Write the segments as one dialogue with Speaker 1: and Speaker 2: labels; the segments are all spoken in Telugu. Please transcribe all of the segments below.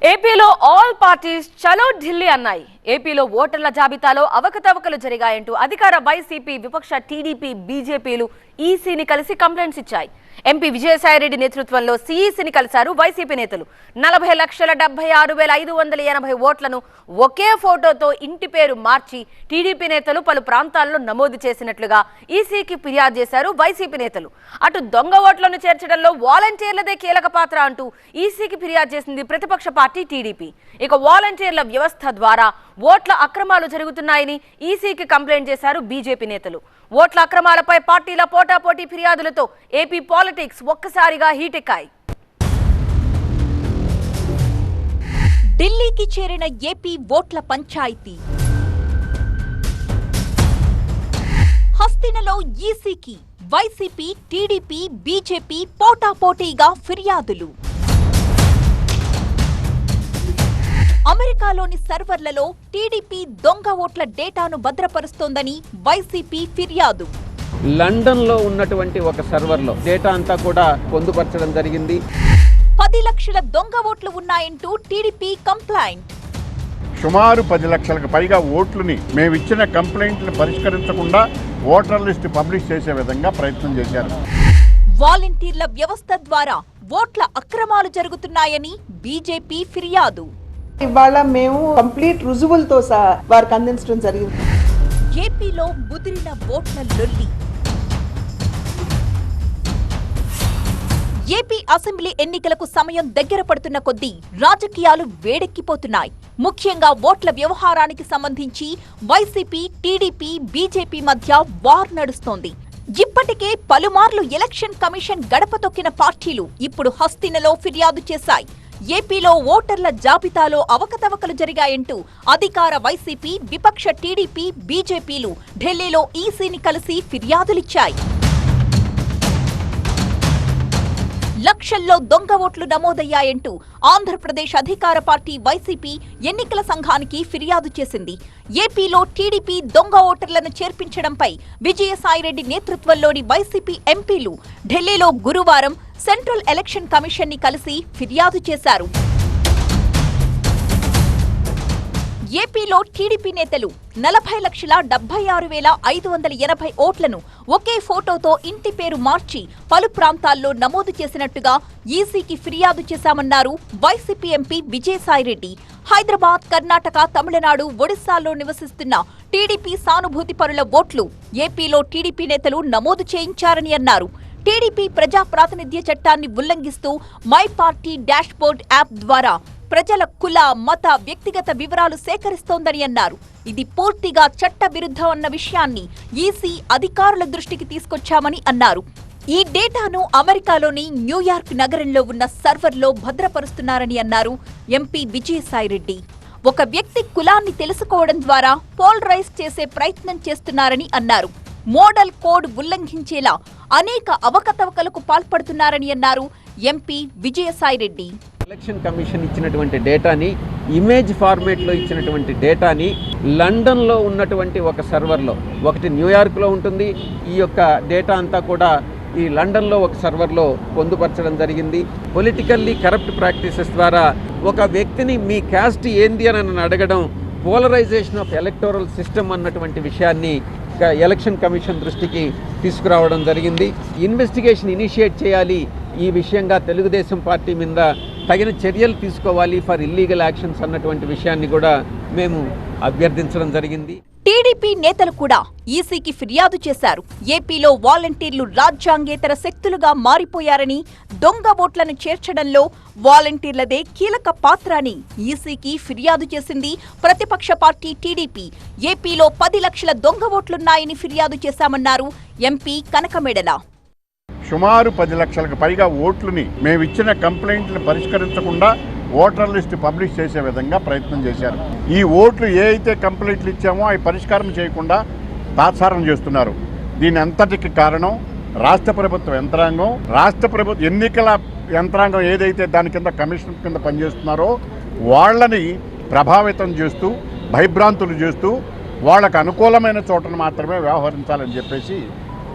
Speaker 1: ఏపీలో ఆల్ పార్టీస్ చలో ఢిల్లీ అన్నాయి. ఏపీలో ఓటర్ల జాబితాలో అవకతవకలు జరిగాయంటూ అధికార వైసీపీ, విపక్ష టీడీపీ, బీజేపీలు ఈసీని కలిసి కంప్లైంట్స్ ఇచ్చాయి. ఎంపీ విజయసాయిరెడ్డి నేతృత్వంలో సీఈసీని కలిశారు వైసీపీ నేతలు. 40,76,580 ఓట్లను ఒకే ఫోటోతో ఇంటి పేరు మార్చి టీడీపీ నేతలు పలు ప్రాంతాల్లో నమోదు చేసినట్లుగా ఈసీకి ఫిర్యాదు చేశారు వైసీపీ నేతలు. అటు దొంగ ఓట్లను చేర్చడంలో వాలంటీర్లదే కీలక పాత్ర అంటూ ఈసీకి ఫిర్యాదు చేసింది ప్రతిపక్ష పార్టీ టీడీపీ. ఇక వాలంటీర్ల వ్యవస్థ ద్వారా ఓట్ల అక్రమాలు జరుగుతున్నాయని ఈసీకి కంప్లైంట్ చేశారు బీజేపీ నేతలు. ఓట్ల అక్రమాలపై పార్టీల పోటాపోటీ ఫిర్యాదులతో ఏపీ పాలిటిక్స్ ఒక్కసారిగా హీటెక్కాయి.
Speaker 2: ఢిల్లీకి చేరిన ఏపీ ఓట్ల పంచాయతీ. హస్తినలో ఈసీకి వైసీపీ, టీడీపీ, బీజేపీ పోటాపోటీగా ఫిర్యాదులు. అమెరికాలోని సర్వర్లలో టీడీపీ దొంగ ఓట్ల డేటాను భద్రపరుస్తోందని వైసీపీ ఫిర్యాదు.
Speaker 3: లండన్లో ఉన్నటువంటి ఒక సర్వర్లో డేటా అంతా కూడా పొందుపరచడం జరిగింది.
Speaker 2: 10 లక్షల దొంగ ఓట్లు ఉన్నాయంటూ టీడీపీ కంప్లైంట్.
Speaker 4: సుమారు 10 లక్షలకు పైగా ఓట్లని మేమిచ్చిన కంప్లైంట్లు పరిష్కరించకుండా ఓటర్ లిస్టు పబ్లిష్ చేసే విధంగా ప్రయత్నం చేశారు.
Speaker 2: వాలంటీర్ల వ్యవస్థ ద్వారా ఓట్ల అక్రమాలు జరుగుతున్నాయని బీజేపీ ఫిర్యాదు.
Speaker 5: ఇవాళ మేము కంప్లీట్ రుజువులతో సహా వారికి అందించడం జరిగింది.
Speaker 2: ఏపీలో ముదిరిన ఓట్ల లొల్లి. ఏపీ అసెంబ్లీ ఎన్నికలకు సమయం దగ్గర పడుతున్న కొద్దీ రాజకీయాలు వేడెక్కిపోతున్నాయి. ముఖ్యంగా ఓట్ల వ్యవహారానికి సంబంధించి వైసీపీ, టీడీపీ, బీజేపీ మధ్య వార్ నడుస్తోంది. ఇప్పటికే పలుమార్లు ఎలక్షన్ కమిషన్ గడప తొక్కిన పార్టీలు ఇప్పుడు హస్తినలో ఫిర్యాదు చేశాయి. ఏపీలో ఓటర్ల జాబితాలో అవకతవకలు జరిగాయంటూ అధికార వైసీపీ, విపక్ష టీడీపీ, బీజేపీలు ఢిల్లీలో ఈసీని కలిసి ఫిర్యాదులిచ్చాయి. లక్షల్లో దొంగ ఓట్లు నమోదయ్యాయంటూ ఆంధ్రప్రదేశ్ అధికార పార్టీ వైసీపీ ఎన్నికల సంఘానికి ఫిర్యాదు చేసింది. ఏపీలో టీడీపీ దొంగ ఓటర్లను చేర్పించడంపై విజయసాయిరెడ్డి నేతృత్వంలోని వైసీపీ ఎంపీలు ఢిల్లీలో గురువారం సెంట్రల్ ఎలక్షన్ కమిషన్ ని కలిసి ఫిర్యాదు చేశారు. ఏపీలో టీడీపీ నేతలు 40,76,580 ఓట్లను ఒకే ఫోటోతో ఇంటి పేరు మార్చి పలు ప్రాంతాల్లో నమోదు చేసినట్టుగా ఈసీకి ఫిర్యాదు చేశామన్నారు వైసీపీ ఎంపీ విజయసాయిరెడ్డి. హైదరాబాద్, కర్ణాటక, తమిళనాడు, ఒడిశాల్లో నివసిస్తున్న టీడీపీ సానుభూతి పరుల ఓట్లు ఏపీలో టీడీపీ నేతలు నమోదు చేయించారని అన్నారు. టీడీపీ ప్రజా ప్రాతినిధ్య చట్టాన్ని ఉల్లంఘిస్తూ my party dashboard app ద్వారా ప్రజల కుల, మత, వ్యక్తిగత వివరాలు సేకరిస్తోందని అన్నారు. ఇది పూర్తిగా చట్ట విరుద్ధం అన్న విషయాన్ని ఈసీ అధికారుల దృష్టికి తీసుకొచ్చామని అన్నారు. ఈ డేటాను అమెరికాలోని న్యూయార్క్ నగరంలో ఉన్న సర్వర్లో భద్రపరుస్తున్నారని అన్నారు ఎంపీ విజయసాయిరెడ్డి. ఒక వ్యక్తి కులాన్ని తెలుసుకోవడం ద్వారా పోలరైజ్ చేసే ప్రయత్నం చేస్తున్నారని అన్నారు. మోడల్ కోడ్ ఉల్లంఘించేలా అనేక అవకతవకలకు పాల్పడుతున్నారని అన్నారు ఎంపీ విజయసాయిరెడ్డి.
Speaker 3: ఎలక్షన్ కమిషన్ ఇచ్చినటువంటి డేటాని, ఇమేజ్ ఫార్మేట్లో ఇచ్చినటువంటి డేటాని లండన్లో ఉన్నటువంటి ఒక సర్వర్లో, ఒకటి న్యూయార్క్లో ఉంటుంది, ఈ యొక్క డేటా అంతా కూడా ఈ లండన్లో ఒక సర్వర్లో పొందుపరచడం జరిగింది. పొలిటికల్లీ కరప్ట్ ప్రాక్టీసెస్ ద్వారా ఒక వ్యక్తిని మీ క్యాస్ట్ ఏంది అని అడగడం పోలరైజేషన్ ఆఫ్ ఎలక్టోరల్ సిస్టమ్ అన్నటువంటి విషయాన్ని ఎలక్షన్ కమిషన్ దృష్టికి తీసుకురావడం జరిగింది. ఇన్వెస్టిగేషన్ ఇనిషియేట్ చేయాలి, ఈ విషయంగా తెలుగుదేశం పార్టీ మీద తగిన చర్యలు తీసుకోవాలి ఫర్ ఇల్లీగల్ యాక్షన్స్ అన్నటువంటి విషయాన్ని కూడా మేము అభ్యర్థించడం జరిగింది.
Speaker 2: టీడీపీ నేతలు కూడా ఈసీకి ఫిర్యాదు చేశారు. ఏపీలో వాలంటీర్లు రాజ్యాంగేతర శక్తులుగా మారిపోయారని, దొంగ ఓట్లను చేర్చడంలో వాలంటీర్లదే కీలక పాత్ర అని ఈసీకి ఫిర్యాదు చేసింది ప్రతిపక్ష పార్టీ టీడీపీ. ఏపీలో 10 లక్షల దొంగ ఓట్లున్నాయని ఫిర్యాదు చేశామన్నారు ఎంపీ కనకమేడల.
Speaker 4: సుమారు 10 లక్షలకు పైగా ఓట్లని మేమిచ్చిన కంప్లైంట్లు పరిష్కరించకుండా ఓటర్ లిస్టు పబ్లిష్ చేసే విధంగా ప్రయత్నం చేశారు. ఈ ఓట్లు ఏ అయితే కంప్లైంట్లు ఇచ్చామో అవి పరిష్కారం చేయకుండా తాత్సారం చేస్తున్నారు. దీని అంతటికి కారణం రాష్ట్ర ప్రభుత్వ యంత్రాంగం. రాష్ట్ర ప్రభుత్వ ఎన్నికల యంత్రాంగం ఏదైతే దాని కింద కమిషన్ కింద పనిచేస్తున్నారో వాళ్ళని ప్రభావితం చేస్తూ, భయభ్రాంతులు చేస్తూ వాళ్ళకు అనుకూలమైన చోటను మాత్రమే వ్యవహరించాలని చెప్పేసి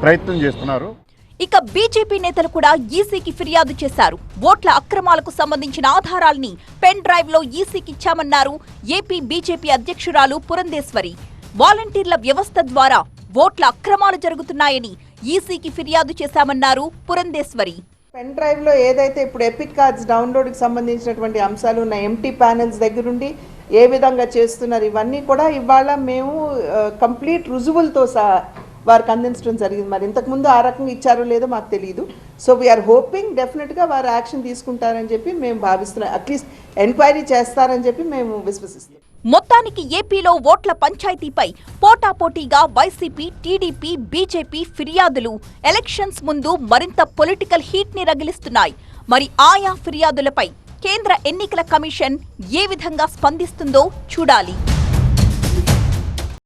Speaker 4: ప్రయత్నం చేస్తున్నారు.
Speaker 2: ఇక బీజేపీ నేతలు కూడా ఈసీకి ఫిర్యాదు చేశారు. ఓట్ల అక్రమాలకు సంబంధించిన ఆధారాల్ని పెన్ డ్రైవ్ లో ఈసీకి ఇచ్చామన్నారు ఏపీ బీజేపీ అధ్యక్షురాలు పురంధేశ్వరి. వాలంటీర్ల వ్యవస్థ ద్వారా ఓట్ల అక్రమాలు జరుగుతున్నాయని ఈసీకి ఫిర్యాదు చేశామన్నారు పురంధేశ్వరి.
Speaker 5: పెన్ డ్రైవ్ లో ఏదైతే ఇప్పుడు ఎపిక్ కార్డ్స్ డౌన్లోడ్ కి సంబంధించినటువంటి అంశాలు ఉన్న ఎంటీ ప్యానెల్స్ దగ్గరుండి ఏ విధంగా చేస్తున్నారు ఇవన్నీ కూడా ఇవాళ మేము కంప్లీట్ రుజువులతో సహా వారికి అందించడం జరిగింది. మరి ఇంతకుముందు ఆ రకంగా ఇచ్చారో లేదో మాకు తెలియదు. సో వీఆర్ హోపింగ్ డెఫినెట్గా వారు యాక్షన్ తీసుకుంటారని చెప్పి మేము భావిస్తున్నాం. అట్లీస్ట్ ఎంక్వైరీ చేస్తారని చెప్పి మేము విశ్వసిస్తున్నాం.
Speaker 2: మొత్తానికి ఏపీలో ఓట్ల పంచాయతీపై పోటాపోటీగా వైసీపీ, టీడీపీ, బీజేపీ ఫిర్యాదులు ఎలక్షన్స్ ముందు మరింత పొలిటికల్ హీట్ ని రగిలిస్తున్నాయి. మరి ఆయా ఫిర్యాదులపై కేంద్ర ఎన్నికల కమిషన్ ఏ విధంగా స్పందిస్తుందో చూడాలి.